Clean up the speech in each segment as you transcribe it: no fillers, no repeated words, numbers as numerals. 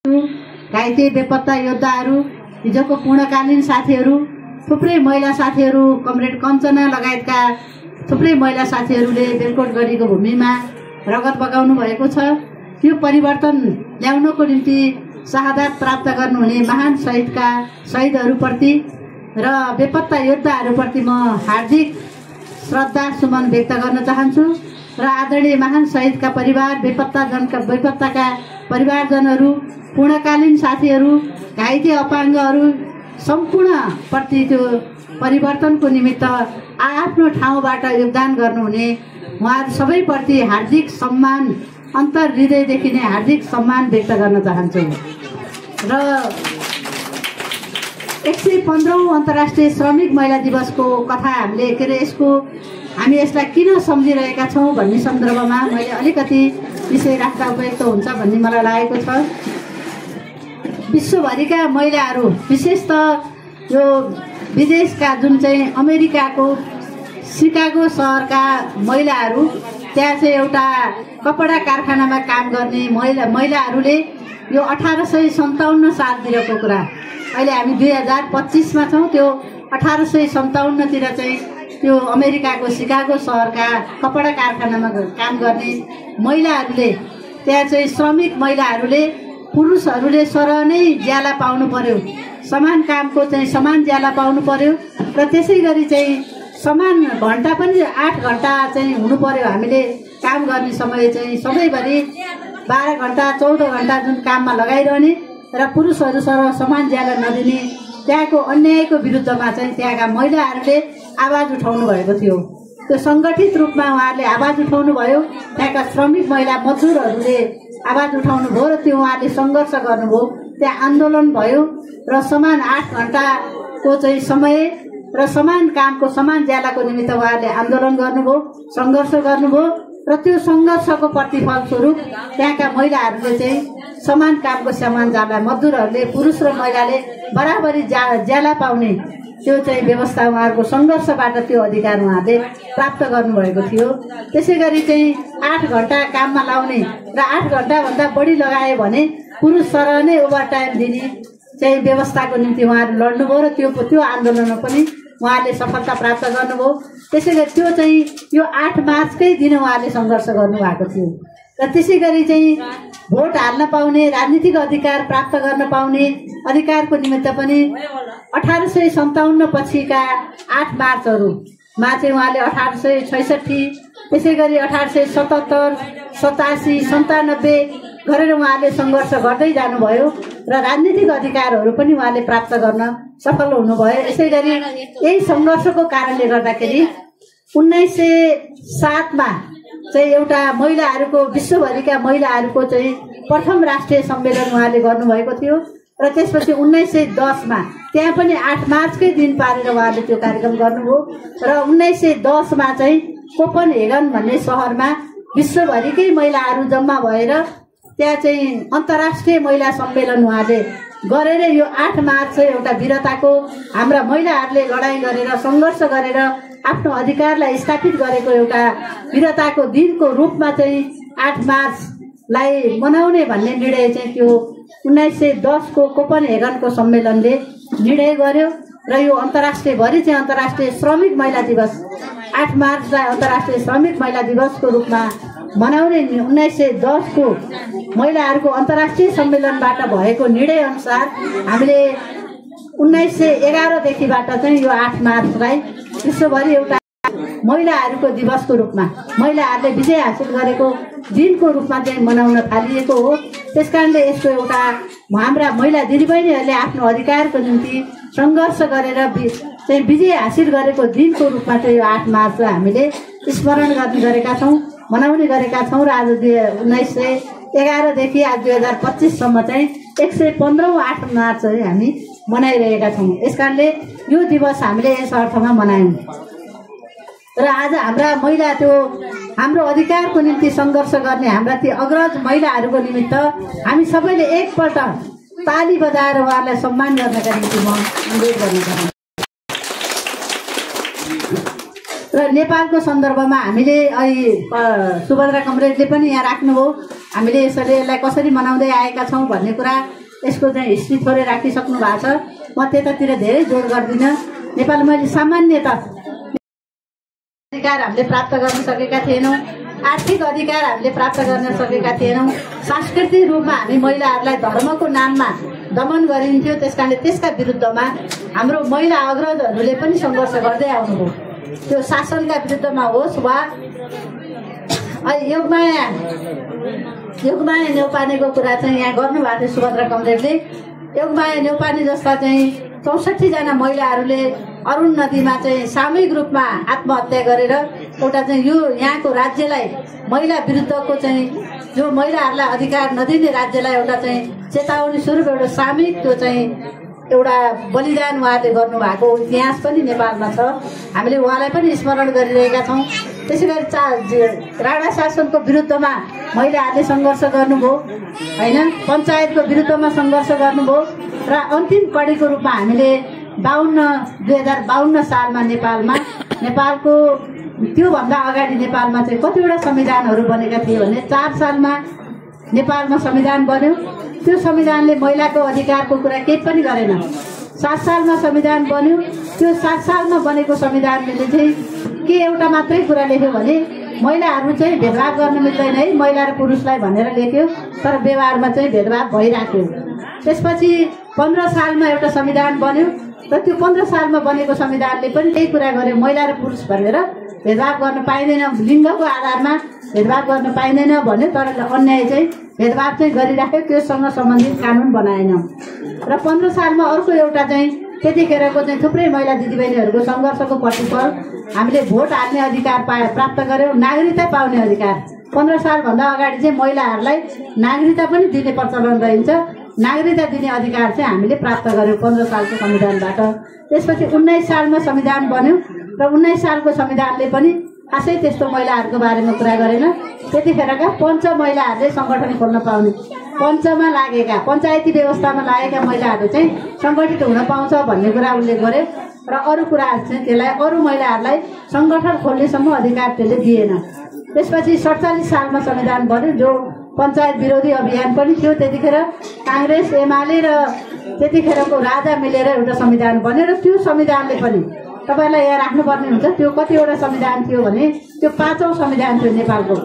घाइते बेपत्ता योद्धाहरू, हिजोको पूर्णकालीन साथीहरू, थुप्रै महिला साथीहरू, कमरेड कञ्चना लगायतका थुप्रै महिला साथीहरूले बेलकोट गढीको भूमिमा रगत बगाउनु भएको छ। यो परिवर्तन ल्याउनको निम्ति शहादत प्राप्त गर्नुहुने महान शहीदहरूप्रति र बेपत्ता योद्धाहरूप्रति म हार्दिक श्रद्धा सुमन व्यक्त गर्न चाहन्छु र आदरणीय महान शहीदका परिवार, बेपत्ताका परिवारजनहरू, पूर्णकालीन साथीहरू, घाइते अपाङ्गहरू सम्पूर्ण प्रति त्यो परिवर्तनको निमित्त आफ्नो ठाउँबाट योगदान गर्नुहुने उहाँहरू सबैप्रति हार्दिक सम्मान, अन्तर हृदयदेखि नै हार्दिक सम्मान व्यक्त गर्न चाहन्छु। र 115औं अन्तर्राष्ट्रिय श्रमिक महिला दिवसको कथा हामी यसलाई किन सम्झिरहेका छौँ भन्ने सन्दर्भमा मैले अलिकति विषय राख्दा उपयुक्त हुन्छ भन्ने मलाई लागेको छ। विश्वभरिका महिलाहरू, विशेषतः यो विदेशका जुन चाहिँ अमेरिकाको सिकागो सहरका महिलाहरू, त्यहाँ चाहिँ एउटा कपडा कारखानामा काम गर्ने महिलाहरूले यो 1857 सालतिरको कुरा, अहिले हामी 2025मा छौँ, त्यो 1857तिर चाहिँ त्यो अमेरिकाको सिकागो सहरका कपडा कारखानामा काम गर्ने महिलाहरूले, त्यहाँ चाहिँ श्रमिक महिलाहरूले पुरुषहरूले सरह नै ज्याला पाउनु पर्यो, समान कामको चाहिँ समान ज्याला पाउनु पर्यो र त्यसै गरी चाहिँ समान घन्टा पनि 8 घन्टा चाहिँ हुनु पर्यो। हामीले काम गर्ने समय चाहिँ सबैभरि 12 घन्टा 14 घन्टा जुन काममा लगाइरहने र पुरुषहरू सरह समान ज्याला नदिने त्यहाँको अन्यायको विरुद्धमा चाहिँ त्यहाँका महिलाहरूले आवाज उठाउनु भएको थियो। त्यो सङ्गठित रूपमा उहाँहरूले आवाज उठाउनु भयो, त्यहाँका श्रमिक महिला मजदुरहरूले आवाज उठाउनु भयो र त्यो उहाँहरूले सङ्घर्ष गर्नुभयो, त्यहाँ आन्दोलन भयो र समान 8 घन्टाको चाहिँ समय र समान कामको समान ज्यालाको निमित्त उहाँहरूले आन्दोलन गर्नुभयो, सङ्घर्ष गर्नुभयो र त्यो सङ्घर्षको प्रतिफलस्वरूप त्यहाँका महिलाहरूले चाहिँ समान कामको समान ज्याला, मजदुरहरूले पुरुष र महिलाले बराबरी ज्याला पाउने त्यो चाहिँ व्यवस्था, उहाँहरूको सङ्घर्षबाट त्यो अधिकार उहाँहरूले प्राप्त गर्नुभएको थियो। त्यसै गरी चाहिँ 8 घन्टा काममा लाउने र 8 घन्टाभन्दा बढी लगायो भने पुरुष सरह नै ओभर टाइम दिने चाहिँ व्यवस्थाको निम्ति उहाँहरू लड्नुभयो र त्यो आन्दोलनमा पनि उहाँहरूले सफलता प्राप्त गर्नुभयो। त्यसै गरी त्यो चाहिँ यो 8 मार्चकै दिन उहाँहरूले सङ्घर्ष गर्नुभएको थियो र त्यसै गरी चाहिँ भोट हाल्न पाउने, राजनीतिक अधिकार प्राप्त गर्न पाउने अधिकारको निमित्त पनि 1857 पछिका 8 मार्चहरूमा चाहिँ उहाँले 1866, त्यसै गरी 1877, 87, 97 गरेर उहाँले सङ्घर्ष गर्दै जानुभयो र राजनीतिक अधिकारहरू पनि उहाँले प्राप्त गर्न सफल हुनुभयो। यसै गरी यही सङ्घर्षको कारणले गर्दाखेरि 1907मा चाहिँ एउटा महिलाहरूको, विश्वभरिका महिलाहरूको चाहिँ प्रथम राष्ट्रिय सम्मेलन उहाँले गर्नुभएको थियो र त्यसपछि 1910मा त्यहाँ पनि 8 मार्चकै दिन पारेर उहाँले त्यो कार्यक्रम गर्नुभयो र 1910मा चाहिँ कोपनहेगन भन्ने सहरमा विश्वभरिकै महिलाहरू जम्मा भएर त्यहाँ चाहिँ अन्तर्राष्ट्रिय महिला सम्मेलन उहाँले गरेर यो 8 मार्च चाहिँ एउटा वीरताको, हाम्रा महिलाहरूले लडाईँ गरेर सङ्घर्ष गरेर आफ्नो अधिकारलाई स्थापित गरेको एउटा वीरताको दिनको रूपमा चाहिँ 8 मार्चलाई मनाउने भन्ने निर्णय चाहिँ त्यो 1910को कोपनहेगनको सम्मेलनले निर्णय गर्यो र यो अन्तर्राष्ट्रियभरि चाहिँ अन्तर्राष्ट्रिय श्रमिक महिला दिवस 8 मार्चलाई अन्तर्राष्ट्रिय श्रमिक महिला दिवसको रूपमा मनाउने 1910को महिलाहरूको अन्तर्राष्ट्रिय सम्मेलनबाट भएको निर्णय अनुसार हामीले 1911 देखिबाट चाहिँ यो 8 मार्चलाई विश्वभरि एउटा महिलाहरूको दिवसको रूपमा, महिलाहरूले विजय हासिल गरेको दिनको रूपमा चाहिँ मनाउन थालिएको हो। त्यसकारणले यसको एउटा हाम्रा महिला दिदीबहिनीहरूले आफ्नो अधिकारको निम्ति सङ्घर्ष गरेर चाहिँ विजय हासिल गरेको दिनको रूपमा चाहिँ यो 8 मार्चलाई हामीले स्मरण गर्ने गरेका छौँ, मनाउने गरेका छौँ र आज 1911 देखि आज 2025सम्म चाहिँ 115औं 8 मार्च चाहिँ हामी मनाइरहेका छौँ। यसकारणले यो दिवस हामीले यस अर्थमा मनायौँ र आज हाम्रा महिला, त्यो हाम्रो अधिकारको निम्ति सङ्घर्ष गर्ने हाम्रा ती अग्रज महिलाहरूको निमित्त हामी सबैले एकपल्ट ताली बजाएर उहाँहरूलाई सम्मान गर्नका निम्ति म अनुरोध गर्न चाहन्छु। र नेपालको सन्दर्भमा हामीले अहिले सुभद्रा कमरेडले पनि यहाँ राख्नुभयो, हामीले यसलाई कसरी मनाउँदै आएका छौँ भन्ने कुरा यसको चाहिँ हिस्ट्री थोरै राखिसक्नु भएको छ। म त्यतातिर धेरै जोड गर्दिनँ। नेपालमा मैले सामान्यत अधिकार हामीले प्राप्त गर्न सकेका थिएनौँ, आर्थिक अधिकार हामीले प्राप्त गर्न सकेका थिएनौँ, सांस्कृतिक रूपमा हामी महिलाहरूलाई धर्मको नाममा दमन गरिन्थ्यो। त्यसकारणले त्यसका विरुद्धमा हाम्रो महिला अग्रजहरूले पनि सङ्घर्ष गर्दै आउनुभयो। त्यो शासनका विरुद्धमा होस् वा योगमाया न्यौपानेको कुरा चाहिँ यहाँ गर्नुभएको थियो सुभद्रा कमरेडले। योगमाया न्यौपाने जस्ता चाहिँ 64 जना महिलाहरूले अरुण नदीमा चाहिँ सामूहिक रूपमा आत्महत्या गरेर एउटा चाहिँ यो यहाँको राज्यलाई महिला विरुद्धको चाहिँ जो महिलाहरूलाई अधिकार नदिने राज्यलाई एउटा चाहिँ चेतावनी स्वरूप एउटा सामूहिक त्यो चाहिँ एउटा बलिदान उहाँले गर्नुभएको इतिहास पनि नेपालमा छ। हामीले उहाँलाई पनि स्मरण गरिरहेका छौँ। त्यसै गरी राणा शासनको विरुद्धमा महिलाहरूले सङ्घर्ष गर्नुभयो होइन, पञ्चायतको विरुद्धमा सङ्घर्ष गर्नुभयो र अन्तिम कडीको रूपमा हामीले 2052 सालमा नेपालको त्योभन्दा अगाडि नेपालमा चाहिँ कतिवटा संविधानहरू बनेका थिए भने 4 सालमा नेपालमा संविधान बन्यो। त्यो संविधानले महिलाको अधिकारको कुरा केही पनि गरेन। 7 सालमा संविधान बन्यो। त्यो 7 सालमा बनेको संविधानले चाहिँ के एउटा मात्रै कुरा लेख्यो भने महिलाहरू चाहिँ भेदभाव गर्न मिल्दैन है, महिला र पुरुषलाई भनेर लेख्यो, तर व्यवहारमा चाहिँ भेदभाव भइराख्यो। त्यसपछि 15 सालमा एउटा संविधान बन्यो र त्यो 15 सालमा बनेको संविधानले पनि त्यही कुरा गर्यो, महिला र पुरुष भनेर भेदभाव गर्न पाइँदैन, लिङ्गको आधारमा भेदभाव गर्न पाइँदैन भन्यो। तर अन्याय चाहिँ भेदभाव चाहिँ गरिराख्यो, त्योसँग सम्बन्धित कानुन बनाएन। र 15 सालमा अर्को एउटा चाहिँ त्यतिखेरको चाहिँ थुप्रै महिला दिदीबहिनीहरूको सङ्घर्षको प्रतिफल हामीले भोट हाल्ने अधिकार प्राप्त गऱ्यौँ, नागरिकता पाउने अधिकार। 15 सालभन्दा अगाडि चाहिँ महिलाहरूलाई नागरिकता पनि दिने प्रचलन रहन्छ। नागरिकता दिने अधिकार चाहिँ हामीले प्राप्त गऱ्यौँ 15 सालको संविधानबाट। त्यसपछि 19 सालमा संविधान बन्यो र 19 सालको संविधानले पनि खासै त्यस्तो महिलाहरूको बारेमा कुरा गरेन। त्यतिखेरका पञ्च महिलाहरूले सङ्गठन खोल्न पाउने, पञ्चमा लागेका पञ्चायती व्यवस्थामा लागेका महिलाहरू चाहिँ सङ्गठित हुन पाउँछ भन्ने कुरा उल्लेख गर्यो र अरू कुराहरू चाहिँ त्यसलाई अरू महिलाहरूलाई सङ्गठन खोल्नेसम्म अधिकार त्यसले दिएन। त्यसपछि 47 सालमा संविधान बन्यो, जो पञ्चायत विरोधी अभियान पनि थियो। त्यतिखेर काङ्ग्रेस, एमाले र त्यतिखेरको राजा मिलेर एउटा संविधान बन्यो र त्यो संविधानले पनि तपाईँलाई यहाँ राख्नुपर्ने हुन्छ। त्यो कतिवटा संविधान थियो भने त्यो 5औं संविधान थियो नेपालको।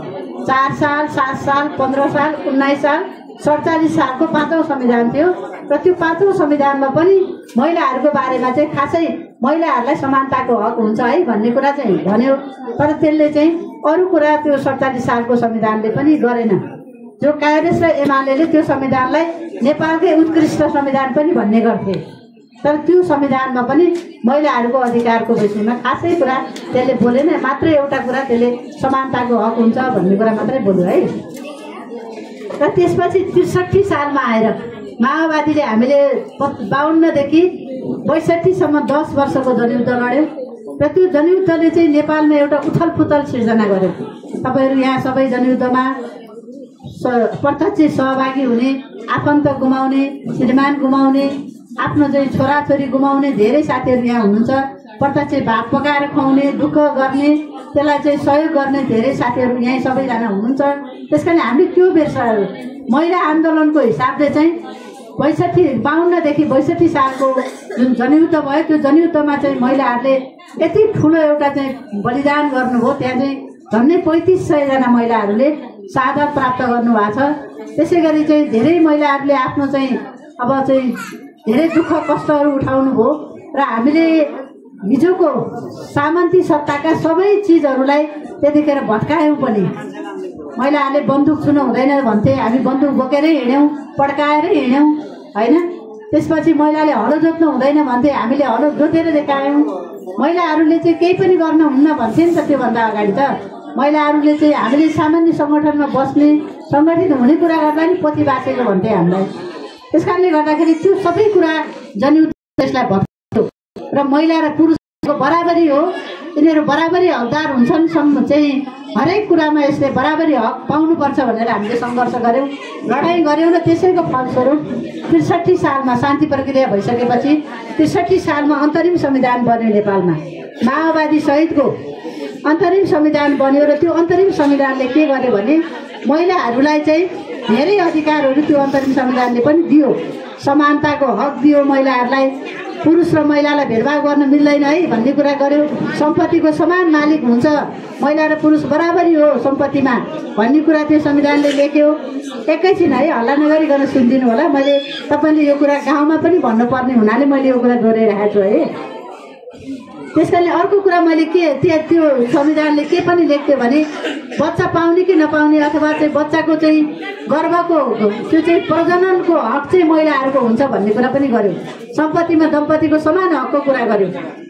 4 साल, 7 साल, 15 साल, 19 साल, 47 सालको 5औं संविधान थियो र त्यो 5औं संविधानमा पनि महिलाहरूको बारेमा चाहिँ खासै महिलाहरूलाई समानताको हक हुन्छ है भन्ने कुरा चाहिँ भन्यो। तर त्यसले चाहिँ अरू कुरा त्यो 47 सालको संविधानले पनि गरेन। जो काङ्ग्रेस र एमाले त्यो संविधानलाई नेपालकै उत्कृष्ट संविधान पनि भन्ने गर्थे, तर त्यो संविधानमा पनि महिलाहरूको अधिकारको विषयमा खासै कुरा त्यसले बोलेन। मात्र एउटा कुरा त्यसले समानताको हक हुन्छ भन्ने कुरा मात्रै बोल्यो है। र त्यसपछि 63 सालमा आएर माओवादीले हामीले 52 देखि 62 सम्म 10 वर्षको जनयुद्ध लड्यौँ र त्यो जनयुद्धले चाहिँ नेपालमा एउटा उथलपुथल सिर्जना गर्यो। तपाईँहरू यहाँ सबै जनयुद्धमा प्रत्यक्ष सहभागी हुने, आफन्त गुमाउने, श्रीमान गुमाउने, आफ्नो चाहिँ छोराछोरी गुमाउने धेरै साथीहरू यहाँ हुनुहुन्छ। प्रत्यक्ष भात पकाएर खुवाउने, दुःख गर्ने, त्यसलाई चाहिँ सहयोग गर्ने धेरै साथीहरू यहीँ सबैजना हुनुहुन्छ। त्यसकारण हामी त्यो बेर महिला आन्दोलनको हिसाबले चाहिँ 52 देखि 62 सालको जुन जनयुद्ध भयो त्यो जनयुद्धमा चाहिँ महिलाहरूले यति ठुलो एउटा चाहिँ बलिदान गर्नुभयो। त्यहाँ चाहिँ झन्डै 3500 जना महिलाहरूले शहादत प्राप्त गर्नुभएको छ। त्यसै गरी चाहिँ धेरै महिलाहरूले आफ्नो चाहिँ अब चाहिँ धेरै दुःख कष्टहरू उठाउनु भयो र हामीले हिजोको सामन्ती सत्ताका सबै चिजहरूलाई त्यतिखेर भत्कायौँ पनि। महिलाहरूले बन्दुक छुनु हुँदैन भन्थे, हामी बन्दुक बोकेरै हिँड्यौँ, पड्काएरै हिँड्यौँ होइन। त्यसपछि महिलाले हलो जोत्नु हुँदैन भन्थे, हामीले हलो जोतेर देखायौँ। महिलाहरूले चाहिँ केही पनि गर्न हुन्न भन्थे नि त। त्योभन्दा अगाडि त महिलाहरूले चाहिँ हामीले सामान्य सङ्गठनमा बस्ने, सङ्गठित हुने कुरा गर्दा नि पोथी बाँचेको भन्थे हामीलाई। त्यस कारणले गर्दाखेरि त्यो सबै कुरा जनयुद्ध त्यसलाई भत्कायो र महिला र पुरुषको बराबरी हो। यिनीहरू बराबरी हकदार हुन्छन् चाहिँ हरेक कुरामा यसले बराबरी हक पाउनुपर्छ भनेर हामीले सङ्घर्ष गऱ्यौँ, लडाइँ गऱ्यौँ र त्यसैको फलस्वरूप 63 सालमा शान्ति प्रक्रिया भइसकेपछि 63 सालमा अन्तरिम संविधान बन्यो नेपालमा। माओवादी सहितको अन्तरिम संविधान बन्यो र त्यो अन्तरिम संविधानले के गर्यो भने महिलाहरूलाई चाहिँ धेरै अधिकारहरू त्यो अन्तरिम संविधानले पनि दियो। समानताको हक दियो महिलाहरूलाई, पुरुष र महिलालाई भेदभाव गर्न मिल्दैन है भन्ने कुरा गर्यो। सम्पत्तिको समान मालिक हुन्छ, महिला र पुरुष बराबरी हो सम्पत्तिमा भन्ने कुरा त्यो संविधानले लेख्यो। एकैछिन है, हल्ला नगरिकन सुनिदिनु होला। मैले तपाईँले यो कुरा गाउँमा पनि भन्नुपर्ने हुनाले मैले यो कुरा दोहोऱ्याइरहेको छु है। त्यस कारणले अर्को कुरा मैले त्यो संविधानले के पनि लेख्थ्यो भने बच्चा पाउने कि नपाउने अथवा चाहिँ बच्चाको चाहिँ गर्भको त्यो चाहिँ प्रजननको हक चाहिँ महिलाहरूको हुन्छ भन्ने कुरा पनि गर्यो। सम्पत्तिमा दम्पतिको समान हकको कुरा गर्यो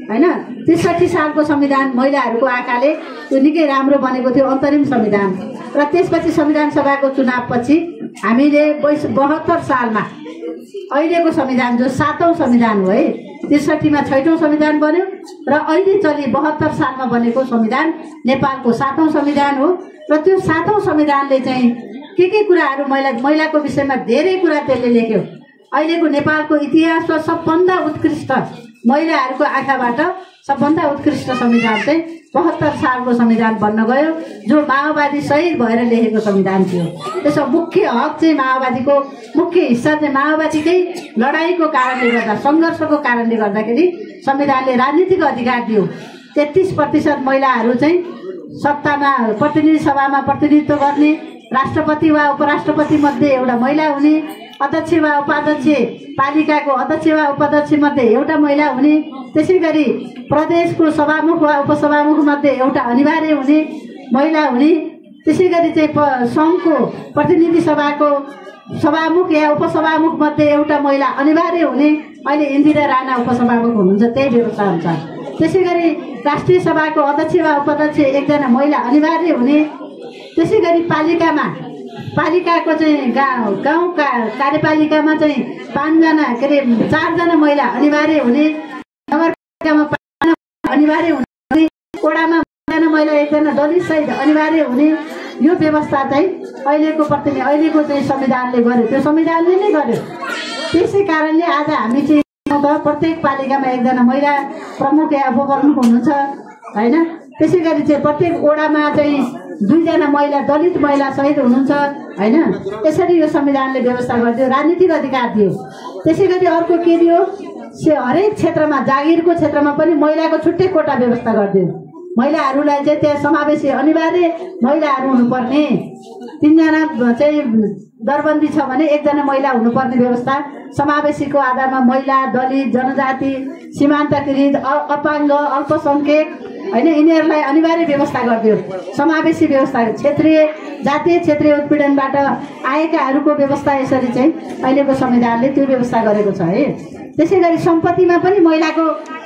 होइन। ६३ सालको संविधान महिलाहरूको आँखाले त्यो निकै राम्रो बनेको थियो अन्तरिम संविधान। र त्यसपछि संविधान सभाको चुनावपछि हामीले 72 सालमा अहिलेको संविधान जो 7औं संविधान हो है, ६३ मा ६ठौं संविधान बन्यो र अहिले चलि 72 सालमा बनेको संविधान नेपालको 7औं संविधान हो। र त्यो 7औं संविधानले चाहिँ के कुराहरू महिलाको विषयमा धेरै कुरा त्यसले लेख्यो। अहिलेको नेपालको इतिहासमा सबभन्दा उत्कृष्ट महिलाहरूको आँखाबाट सबभन्दा उत्कृष्ट संविधान चाहिँ 72 सालको संविधान बन्न गयो, जो माओवादी शहीद भएर लेखेको संविधान थियो। त्यसको मुख्य हक चाहिँ माओवादीको मुख्य हिस्सा चाहिँ माओवादीकै लडाईँको कारणले गर्दा, सङ्घर्षको कारणले गर्दाखेरि संविधानले राजनीतिक अधिकार दियो। 33% महिलाहरू चाहिँ सत्तामा प्रतिनिधि सभामा प्रतिनिधित्व गर्ने, राष्ट्रपति वा उपराष्ट्रपति मध्ये एउटा महिला हुने, अध्यक्ष वा उपाध्यक्ष पालिकाको अध्यक्ष वा उपाध्यक्ष मध्ये एउटा महिला हुने, त्यसै गरी प्रदेशको सभामुख वा उपसभामुख मध्ये एउटा अनिवार्य हुने महिला हुने, त्यसै गरी चाहिँ सङ्घको प्रतिनिधि सभाको सभामुख या उपसभामुख मध्ये एउटा महिला अनिवार्य हुने। अहिले इन्दिरा राणा उपसभामुख हुनुहुन्छ, त्यही व्यवस्था हुन्छ। त्यसै गरी राष्ट्रिय सभाको अध्यक्ष वा उपाध्यक्ष एकजना महिला अनिवार्य हुने। त्यसै गरी पालिकाको चाहिँ गाउँका कार्यपालिकामा चाहिँ 4जना महिला अनिवार्य हुने, नगरपालिकामा 5 अनिवार्य हुने, वडामा 1जना महिला एकजना दलित सहित अनिवार्य हुने। यो व्यवस्था चाहिँ अहिलेको चाहिँ संविधानले गर्यो, त्यो संविधानले नै गर्यो। त्यसै कारणले आज हामी चाहिँ प्रत्येक पालिकामा एकजना महिला प्रमुख या उपप्रमुख हुनुहुन्छ होइन। त्यसै गरी चाहिँ प्रत्येक वडामा चाहिँ 2जना महिला दलित महिला सहित हुनुहुन्छ होइन। यसरी यो संविधानले व्यवस्था गरिदियो, राजनीतिक अधिकार दियो। त्यसै गरी अर्को के दियो, हरेक क्षेत्रमा जागिरको क्षेत्रमा पनि महिलाको छुट्टै कोटा व्यवस्था गरिदियो। महिलाहरूलाई चाहिँ त्यहाँ समावेशी अनिवार्य महिलाहरू हुनुपर्ने, 3जना चाहिँ दरबन्दी छ भने 1जना महिला हुनुपर्ने व्यवस्था, समावेशीको आधारमा महिला, दलित, जनजाति, सीमान्तकृत, अपाङ्ग, अल्पसङ्ख्यक होइन, यिनीहरूलाई अनिवार्य व्यवस्था गरिदियो। समावेशी व्यवस्था, जातीय क्षेत्रीय उत्पीडनबाट आएकाहरूको व्यवस्था यसरी चाहिँ अहिलेको संविधानले त्यो व्यवस्था गरेको छ है। त्यसै गरी सम्पत्तिमा पनि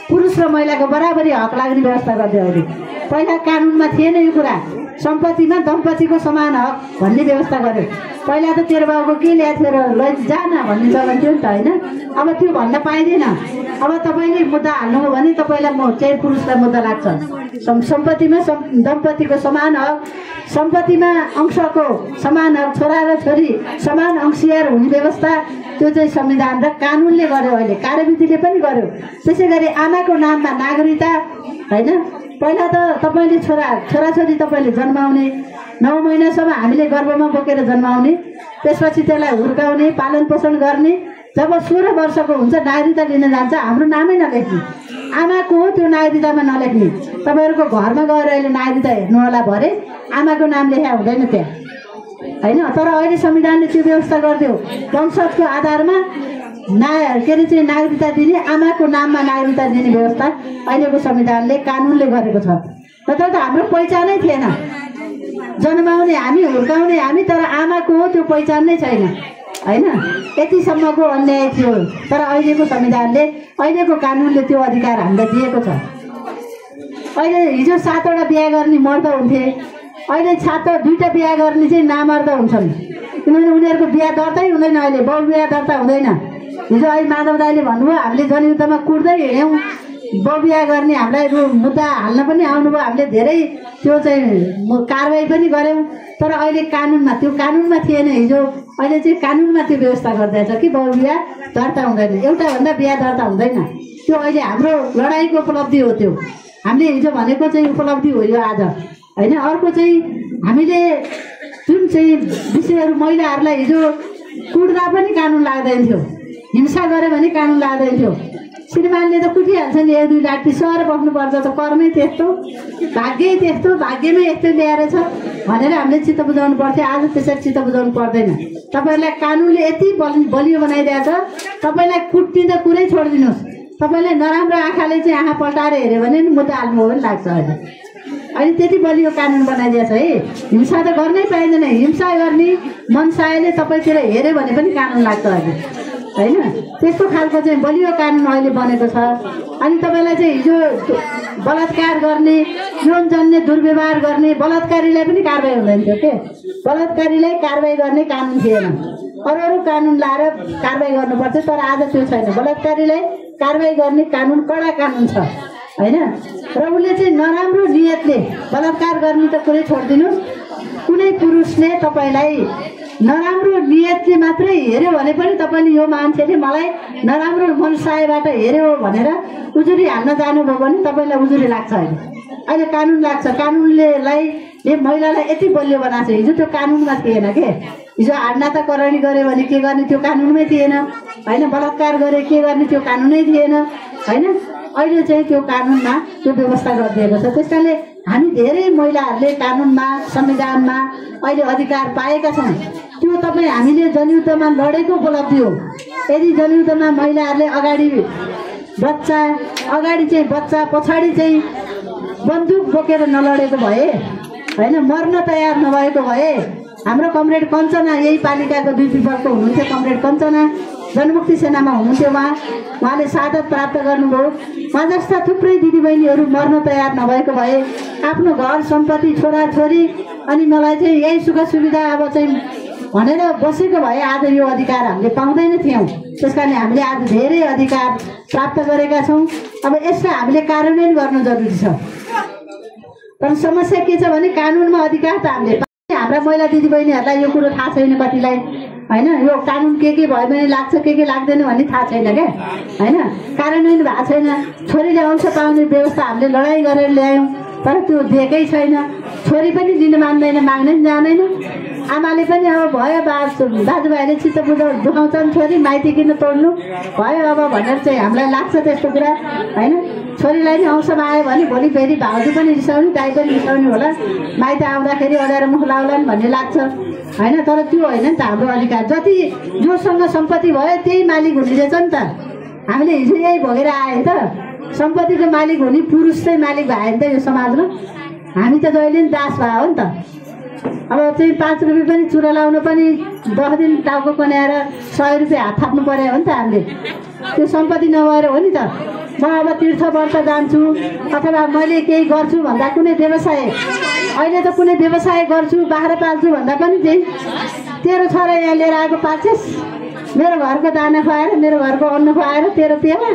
पुरुष र महिलाको बराबरी हक लाग्ने व्यवस्था गरिदियो। अहिले पहिला कानुनमा थिएन यो कुरा, सम्पत्तिमा दम्पतिको समान हक भन्ने व्यवस्था गर्यो। पहिला त तेरो बाबुको के ल्याएको थियो र जान भन्ने चलन थियो नि त होइन। अब त्यो भन्न पाइँदैन। अब तपाईँले मुद्दा हाल्नुभयो भने तपाईँलाई चाहिँ पुरुषलाई मुद्दा लाग्छ। सम्पत्तिमा दम्पतिको समान हक, सम्पत्तिमा अंशको समान हक, छोरा र छोरी समान अंशियार हुने व्यवस्था, त्यो चाहिँ संविधान र कानुनले गर्यो। अहिले कार्यविधिले पनि गर्यो। त्यसै गरी आमाको नाममा नागरिकता होइन। पहिला त तपाईँले छोराछोरी तपाईँले जन्माउने, 9 महिनासम्म हामीले गर्भमा बोकेर जन्माउने, त्यसपछि त्यसलाई हुर्काउने, पालन पोषण गर्ने, जब 16 वर्षको हुन्छ नागरिकता लिन जान्छ, हाम्रो नामै नलेख्ने, आमाको हो त्यो नागरिकतामा नलेख्ने। तपाईँहरूको घरमा गएर अहिले नागरिकता हेर्नु होला भरे आमाको नाम लेखा हुँदैन त्यहाँ होइन। तर अहिले संविधानले त्यो व्यवस्था गरिदियो, वंशजको आधारमा के अरे चाहिँ नागरिकता दिने, आमाको नाममा नागरिकता दिने व्यवस्था अहिलेको संविधानले कानुनले गरेको छ। नत्र त हाम्रो पहिचानै थिएन, जन्माउने हामी, हुर्काउने हामी, तर आमाको हो त्यो पहिचान नै छैन होइन। यतिसम्मको अन्याय थियो। तर अहिलेको संविधानले, अहिलेको कानुनले त्यो अधिकार हामीलाई दिएको छ। अहिले हिजो 7वटा बिहा गर्ने मर्द हुन्थे, अहिले 2टा बिहा गर्ने चाहिँ नामर्द हुन्छन्, किनभने उनीहरूको बिहा दर्तै हुँदैन। अहिले बहुविवाह दर्ता हुँदैन। हिजो अहिले माधव दाइले भन्नुभयो हामीले जनयुद्धमा कुट्दै हिँड्यौँ, बहुविवाह गर्ने हामीलाई मुद्दा हाल्न पनि आउनुभयो, हामीले धेरै त्यो चाहिँ कारवाही पनि गऱ्यौँ। तर अहिले कानुनमा थिएन हिजो, अहिले चाहिँ कानुनमा त्यो व्यवस्था गरिदिएछ कि बहुविवाह दर्ता हुँदैन, एउटाभन्दा बिहा दर्ता हुँदैन। त्यो अहिले हाम्रो लडाइँको उपलब्धि हो। त्यो हामीले हिजो भनेको चाहिँ उपलब्धि हो यो आज होइन। अर्को चाहिँ हामीले जुन चाहिँ विषयहरू महिलाहरूलाई हिजो कुट्दा पनि कानुन लाग्दैन थियो, हिंसा गऱ्यो भने कानुन लाग्दैन थियो। श्रीमानले त कुटिहाल्छ नि, 1-2 लाठी सर बस्नुपर्छ त, कर्मै त्यस्तो, भाग्यै त्यस्तो, भाग्यमै यस्तो ल्याएर छ भनेर हामीले चित्त बुझाउनु पर्थ्यो। आज त्यसरी चित्त बुझाउनु पर्दैन। तपाईँहरूलाई कानुनले यति बलियो बनाइदिएको छ, तपाईँलाई कुट्टिँदा कुरै छोडिदिनुहोस्। तपाईँलाई नराम्रो आँखाले चाहिँ आँखा पल्टाएर हेऱ्यो भने नि मुद्दा हाल्नु हो भने लाग्छ। अहिले त्यति बलियो कानुन बनाइदिएको छ है। हिंसा त गर्नै पाइँदैन। हिंसा गर्ने मनसायले तपाईँतिर हेऱ्यो भने पनि कानुन लाग्छ अहिले, होइन? त्यस्तो खालको चाहिँ बलियो कानुन अहिले बनेको छ। अनि तपाईँलाई चाहिँ हिजो बलात्कार गर्ने, यौनजन्य दुर्व्यवहार गर्ने बलात्कारीलाई पनि कारवाही हुँदैन थियो के? बलात्कारीलाई कारवाही गर्ने कानुन थिएन। अरू कानुन लाएर कारवाही गर्नुपर्थ्यो, तर आज त्यो छैन। बलात्कारीलाई कारवाही गर्ने कानुन कडा कानुन छ, होइन? र उसले चाहिँ नराम्रो नियतले बलात्कार गर्ने त कुरै छोडिदिनुहोस्, कुनै पुरुषले तपाईँलाई नराम्रो नियतले मात्रै हेऱ्यो भने पनि तपाईँले यो मान्छेले मलाई नराम्रो मनसायबाट हेऱ्यो भनेर उजुरी हाल्न जानुभयो भने तपाईँलाई उजुरी लाग्छ। अहिले कानुन लाग्छ। कानुनले महिलालाई यति बलियो बनाएको छ। हिजो त्यो कानुनमा थिएन के? हिजो हाडनाताकरणी गऱ्यो भने के गर्ने त्यो कानुनमै थिएन, होइन? बलात्कार गरे के गर्ने त्यो कानुनै थिएन, होइन? अहिले चाहिँ त्यो कानुनमा त्यो व्यवस्था गरिदिएको छ। त्यस कारणले हामी धेरै महिलाहरूले कानुनमा, संविधानमा अहिले अधिकार पाएका छौँ। त्यो तपाईँ हामीले जनयुद्धमा लडेको उपलब्धि हो। यदि जनयुद्धमा महिलाहरूले अगाडि बच्चा पछाडि चाहिँ बन्दुक बोकेर नलडेको भए, होइन, मर्न तयार नभएको भए, हाम्रो कमरेड कञ्चना यही पालिकाको 2 पिपलको हुनुहुन्थ्यो, कमरेड कञ्चना जनमुक्ति सेनामा हुनुहुन्थ्यो। उहाँले शहादत प्राप्त गर्नुभयो। उहाँ जस्ता थुप्रै दिदीबहिनीहरू मर्न तयार नभएको भए, आफ्नो घर सम्पत्ति छोराछोरी अनि मलाई चाहिँ यही सुख सुविधा अब चाहिँ भनेर बसेको भए आज यो अधिकार हामीले पाउँदैन थियौँ। त्यस कारणले हामीले आज धेरै अधिकार प्राप्त गरेका छौँ। अब यसलाई हामीले कार्यान्वयन गर्न जरुरी छ। तर समस्या के छ भने कानुनमा अधिकार त हामीले हाम्रा महिला दिदीबहिनीहरूलाई यो कुरो थाहा छैन कतिलाई, होइन? यो कानुन के भयो भने लाग्छ, के लाग्दैन भन्ने थाहा छैन क्या, होइन? कार्यान्वयन भएको छैन। छोरीले अंश पाउने व्यवस्था हामीले लडाइँ गरेर ल्यायौँ, तर त्यो दिएकै छैन। छोरी पनि दिन मान्दैन, माग्नै जाँदैन। आमाले पनि अब भयो दाजुभाइले चित्त दुखाउँछन्, छोरी माइती किन तोड्नु भयो अब भनेर चाहिँ हामीलाई लाग्छ त्यस्तो कुरा, होइन? छोरीलाई नि अंशमा आयो भने भोलि फेरि भाउजू पनि रिसाउने, दाइ पनि रिसाउने होला, माइत आउँदाखेरि अडेर मुख लाउलान् भन्ने लाग्छ, होइन? तर त्यो होइन नि त हाम्रो अधिकार। जति जोसँग सम्पत्ति भयो त्यही मालिक हुने रहेछ नि त। हामीले हिजो यही भोगेर आयो त। सम्पत्तिको मालिक हुने पुरुष चाहिँ मालिक भयो नि त यो समाजमा। हामी त जहिले नि दास भयो हो नि त। अब चाहिँ 5 रुपियाँ पनि चुरा लाउनु पनि 10 दिन टाउको कन्याएर 100 रुपियाँ हात थाप्नु पर्यो हो नि त हामीले। त्यो सम्पत्ति नभएर हो नि त। म अब तीर्थव्रत जान्छु अथवा मैले केही गर्छु भन्दा कुनै व्यवसाय, अहिले त कुनै व्यवसाय गर्छु बाख्रा पाल्छु भन्दा पनि चाहिँ तेरो छोरा यहाँ लिएर आएको पाल्छस्, मेरो घरको दाना खुवाएर, मेरो घरको अन्न खुवाएर तेरो पेवा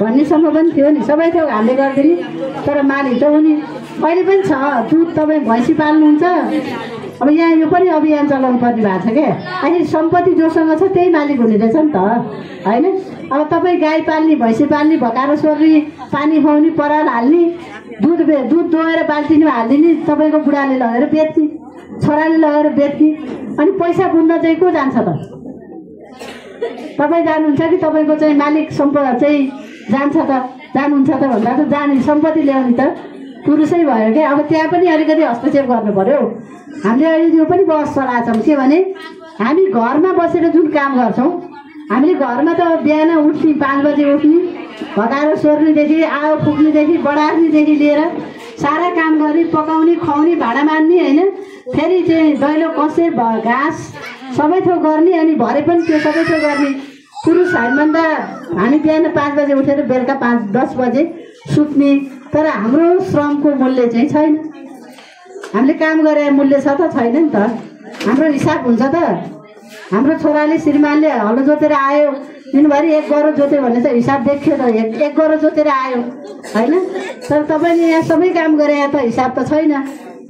भन्नेसम्म पनि थियो नि। सबै थोक हामीले गरिदिने, तर मालिक त हुने अहिले पनि छ। दुध तपाईँ भैँसी पाल्नुहुन्छ, अब यहाँ यो पनि अभियान चलाउनु पर्ने भएको छ क्या। आखिर सम्पत्ति जोसँग छ त्यही मालिक हुने रहेछ नि त, होइन? अब तपाईँ गाई पाल्ने, भैँसी पाल्ने, भकारो सोर्ने, पानी खुवाउने, पराल हाल्ने, दुध दोहेर बाल्टिनमा हालिदिने, तपाईँको बुढाले लगेर बेच्ने, छोराले लगेर बेच्ने, अनि पैसा बुझ्न चाहिँ को जान्छ त? तपाईँ जानुहुन्छ कि तपाईँको चाहिँ मालिक सम्पत्ति चाहिँ जानुहुन्छ त भन्दा त जाने सम्पत्ति ल्याउने त पुरुषै भयो क्या। अब त्यहाँ पनि अलिकति हस्तक्षेप गर्नु पर्यो। हामीले अहिले यो पनि बहस चलाएको छौँ के भने हामी घरमा बसेर जुन काम गर्छौँ, हामीले घरमा त बिहान उठ्ने 5 बजे उठ्ने, भकारो सोर्नेदेखि आगो फुक्नेदेखि बढार्नेदेखि लिएर सारा काम गर्ने, पकाउने, खुवाउने, भाँडा मान्ने, होइन? फेरि चाहिँ दैलो कसे घाँस सबै थोक गर्ने, अनि भरे पनि त्यो सबै थोक गर्ने पुरुष हामीभन्दा। हामी बिहान 5 बजे उठेर बेलुका 5-10 बजे सुत्ने, तर हाम्रो श्रमको मूल्य चाहिँ छैन। हामीले काम गरे मूल्य छ त छैन नि त। हाम्रो हिसाब हुन्छ त। हाम्रो छोराले श्रीमानले हलो जोतेर आयो, दिनभरि 1 गरो जोत्यो भने त हिसाब देखियो त, 1 गरो जोतेर आयो, होइन? तर तपाईँले यहाँ सबै काम गरे त हिसाब त छैन।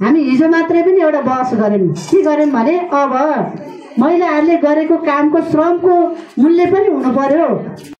हामी हिजो मात्रै पनि एउटा बहस गऱ्यौँ। के गऱ्यौँ भने अब महिलाहरूले गरेको कामको श्रमको मूल्य पनि हुनु पर्यो।